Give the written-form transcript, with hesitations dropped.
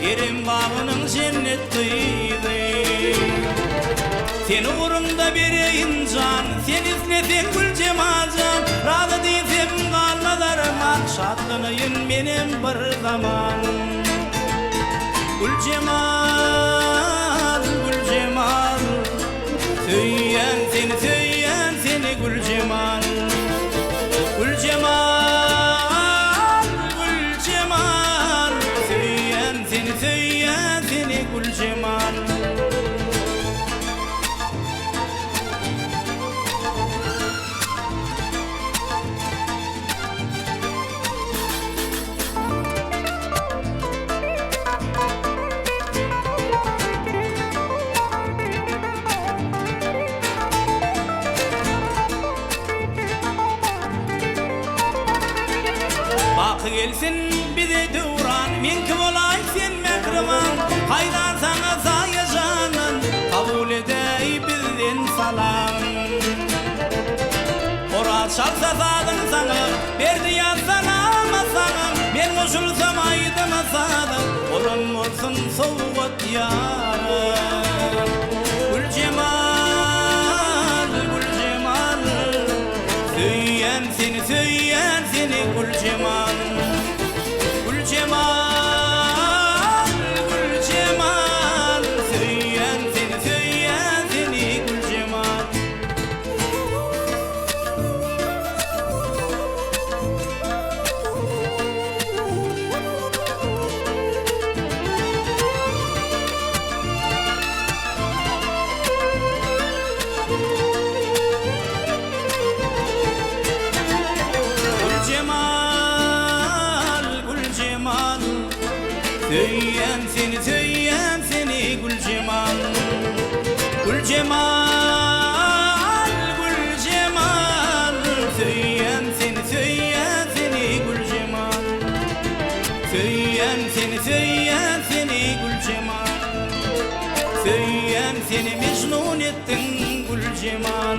Erim bağının cennet kıydı. Seni uğrunda bereyim can, sen izletin gül cemalcan. Razı değilsem kalmaz arman, şadlanayın benim bir zaman. Gül cemal, gül cemal, söyleyen seni gül cemal. Gül cemal, gül cemal, söyleyen seni gül cemal. Bakı gelsin bize duran, men kim olay sen mehriban. Haydar sana zaya canın, kabul edey bizden salam. Ora çalsa zadın sana, berdi yazsana masanım. Men koşulsam aydına sadım, oram olsun soğut yarım. Gül cemal, gül cemal, söyleyen seni gül cemal. Gül cemal, gül cemal, söyleyen seni gül cemal. Söyleyen seni gül cemal. Gül cemal, gül cemal, söyleyen seni gül cemal. Söyleyen seni gül cemal. Söyleyen seni mecnun ettin gül cemal.